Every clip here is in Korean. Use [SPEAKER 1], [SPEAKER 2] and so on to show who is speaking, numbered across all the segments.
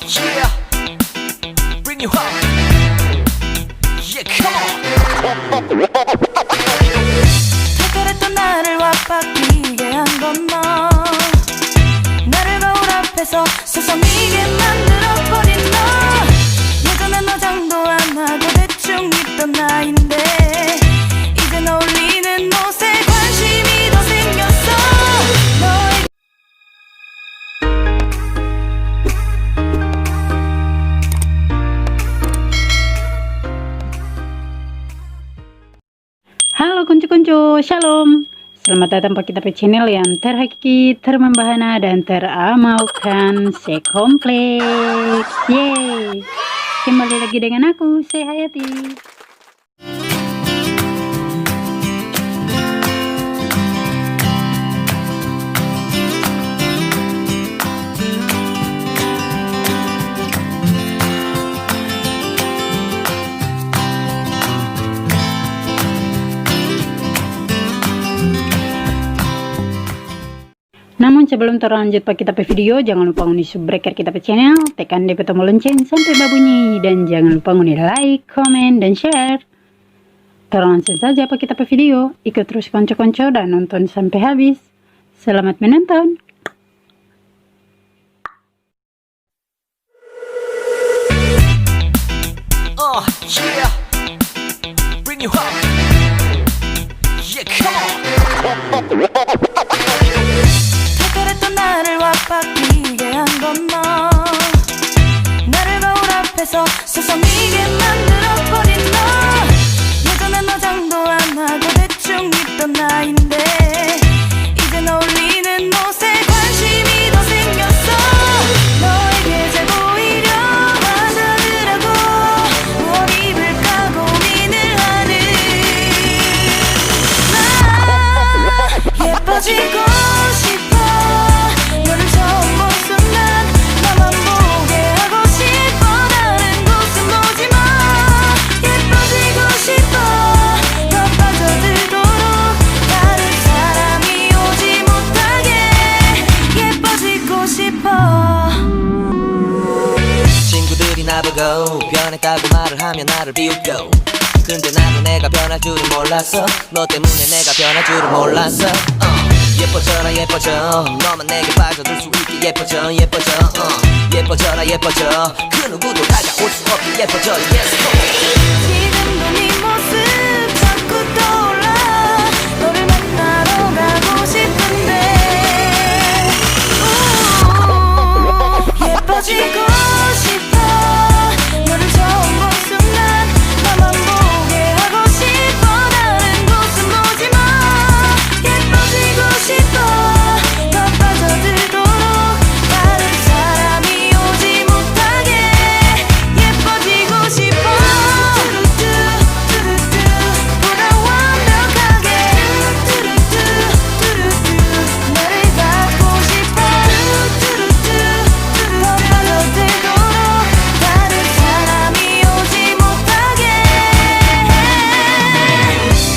[SPEAKER 1] yeah, bring you home. Yeah, come on.
[SPEAKER 2] 특별했던 나를 와바뀌게 한 건 너. 나를 거울 앞에서 서성이게 만들어버린 너. 예전엔 화장도 안 하고 대충 입던 나인데 이젠 어울리는 옷에 관심이 더 생겼어. 너의
[SPEAKER 3] Halo kuncu-kuncu, shalom. Selamat datang di kita channel yang terhakiki, termembahana, dan teramalkan sekompleks. Yeay. Kembali lagi dengan aku, saya Hayati. Namun sebelum terlanjut pak kita video, jangan lupa undi subbreaker kita channel, tekan DP tombol lonceng sampai berbunyi, dan jangan lupa undi like, comment, dan share. Langsung saja pak kita video, ikut terus konco-konco dan nonton sampai habis. Selamat menonton.
[SPEAKER 1] Oh yeah, bring you home. Yeah, come on.
[SPEAKER 2] 특별했던 나를 와바뀌게 한 건 너. 나를 거울 앞에서 서성이게 만들어버린 너. 예전엔 화장도 안 하고 대충 입던 나인데 이젠 어울리는 옷에 관심이 더 생겼어. 너에게 잘 보이려 하자더라고 무엇 입을까 고민을 하는 나. 예뻐지고 싶어. 너를 처음 본 순간 나만 보게 하고 싶어. 다른 곳은 보지 마. 예뻐지고 싶어. 더 빠져들도록 다른 사람이 오지 못하게 예뻐지고 싶어.
[SPEAKER 1] 친구들이 나보고 변했다고 말을 하면 나를 비웃고, 근데 나도 내가 변할 줄은 몰랐어. 너 때문에 내가 변할 줄은 몰랐어. 예뻐져라 예뻐져, 너만 내게 빠져들 수 있게 예뻐져 예뻐져. 예뻐져라 예뻐져, 그 누구도 다가올 수 없게 예뻐져. Yes,
[SPEAKER 2] 지금도 네 모습 자꾸 떠올라. 너를 만나러 가고 싶은데 예뻐지고 싶어. 너를 처음 본 순간 나만 보게 하고 싶어. 다른 곳은 보지 마. 예뻐지고 싶어. 더 빠져들도록 다른 사람이 오지 못하게 예뻐지고 싶어. 보다 완벽하게 너를 갖고 싶어. 더 빠져들도록 다른 사람이 오지 못하게.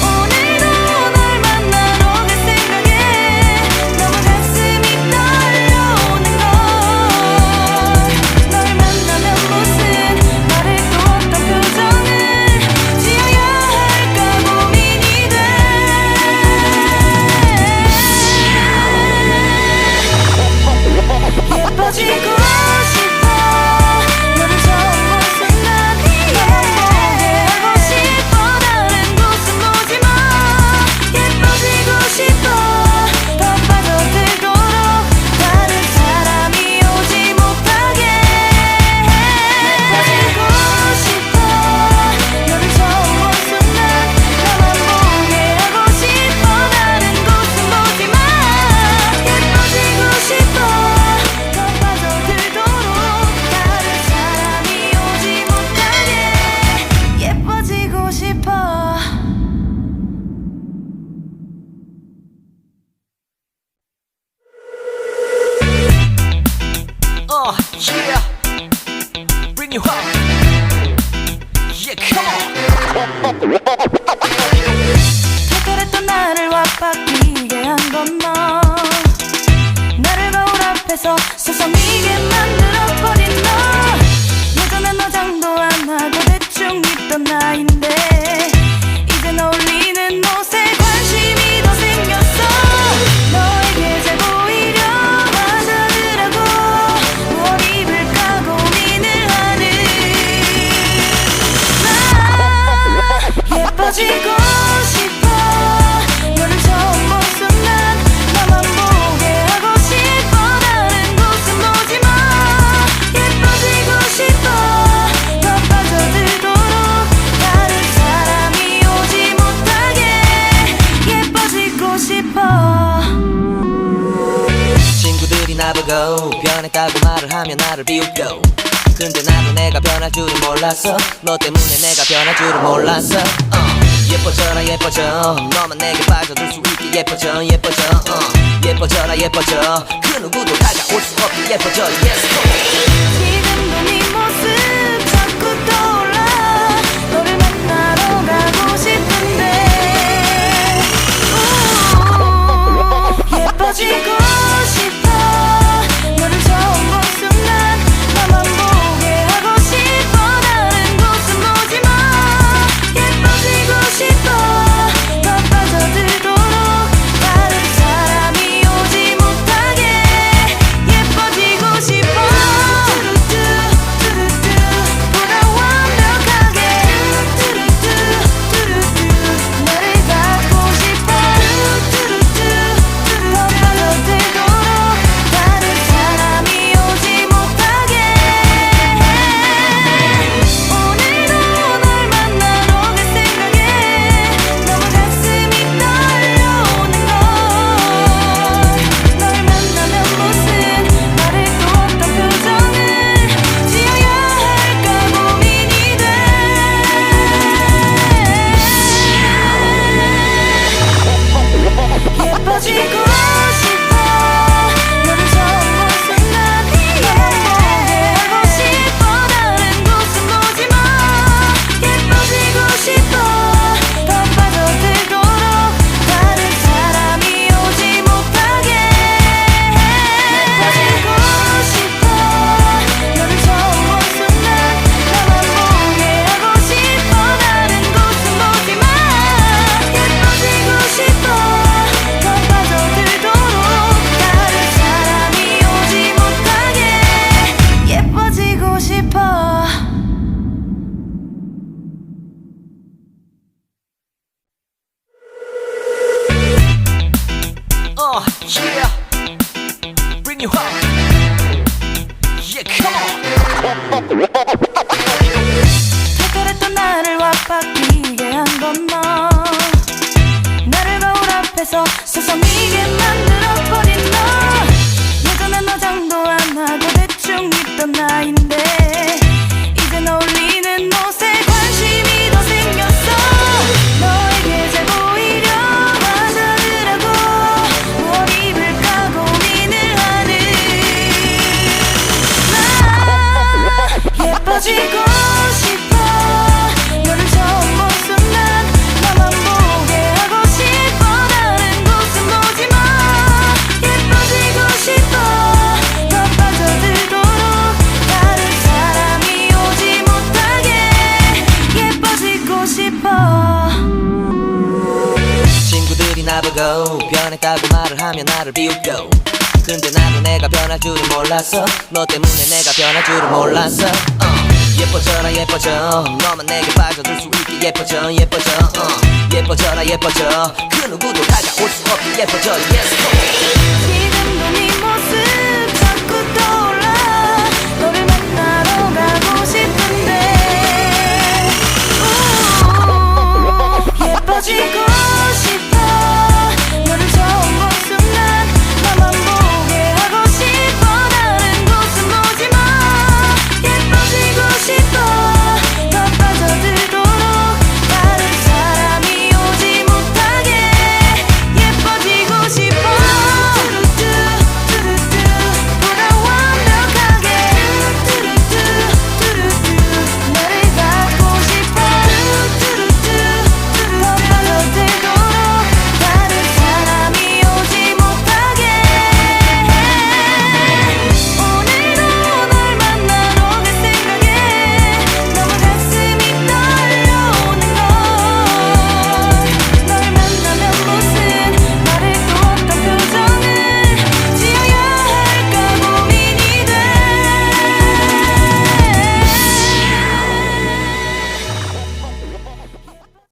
[SPEAKER 2] 오늘도 널 만나러 갈 생각에 너무 가슴이 떨려오는 걸. 널 만나면 무슨 말을 또 어떤 표정을 지어야 할까 고민이 돼. 예뻐지고 싶어. 너를 처음 본 순간 나만 보게 하고 싶어. 다른 곳은 보지 마. 예뻐지고 싶어. 더 빠져들도록 다른 사람이 오지 못하게 예뻐지고 싶어. 너를 처음 본 순간 나만 보게 하고 싶어. 다른 곳은 보지 마. 예뻐지고 싶어. 더 빠져들도록 다른 사람이 오지 못하게 예뻐지고 싶어.
[SPEAKER 1] oh yeah, bring you home. Yeah, come on.
[SPEAKER 2] 특별했던 나를 와바뀌게 한 건 너. 나를 거울 앞에서 서성이게 만들어버린 너.
[SPEAKER 1] 나보고 변했다고 말을 하면 나를 비웃고 근데 나도 내가 변할 줄은 몰랐어 너 때문에 내가 변할 줄은 몰랐어 예뻐져라 예뻐져 너만 내게 빠져들 수 있게 예뻐져 예뻐져 예뻐져라 예뻐져 그 누구도 다가올 수 없게 예뻐져 Yes
[SPEAKER 2] 지금도 네 모습 자꾸 떠올라 너를 만나러 가고 싶은데 예뻐지고 싶어 너를 처음 본 순간 나만 보게 하고 싶어 다른 곳은 보지마 예뻐지고 싶어 더 빠져들도록 다른 사람이 오지 못하게 예뻐지고 싶어 보다 완벽하게 너를 갖고 싶어 더 빠져들도록 다른 사람이 오지 못하게 오늘도 널 만나러 갈 생각에 너무 가슴이 떨려오는 걸 널 만나면 무슨 말을 또 어떤 표정을 지어야 할까 고민이 돼 예뻐지고 싶어 너를 처음 본 순간 나만 보게 하고 싶어 다른 곳은 보지마 예뻐지고 싶어 더 빠져들도록 다른 사람이 오지 못하게 예뻐지고 싶어 너를 처음 본 순간 나만 보게 하고 싶어 다른 곳은 보지마 예뻐지고 싶어 더 빠져들도록 다른 사람이 오지 못하게 예뻐지고 싶어
[SPEAKER 1] Yeah Bring you home Yeah come on
[SPEAKER 2] 특별했던 나를 와바뀌게 한 건 너 나를 거울 앞에서 서성이게 만들어버린 너 예전엔 화장도 안 하고 대충 입던 나인데 이젠 어울리는 옷에 관심이 더 생겼어 너에게 잘 보이려 화장을 하고 무엇 입을까 고민을 하는 나 예뻐지고 싶어 너를 처음 본 순간 나만 보게 하고 싶어 다른 곳은 보지마 예뻐지고 싶어 더 빠져들도록 다른 사람이 오지 못하게 예뻐지고 싶어
[SPEAKER 1] 친구들이 나보고 변했다고 말을 하면 나를 비웃고 근데 나도 내가 변할 줄은 몰랐어 너 때문에 내가 변할 줄은 몰랐어 예뻐져라 예뻐져 너만 내게 빠져들 수 있게 예뻐져 예뻐져 예뻐져라 예뻐져 그 누구도 다가올 수 없게 예뻐져 Yes
[SPEAKER 2] 지금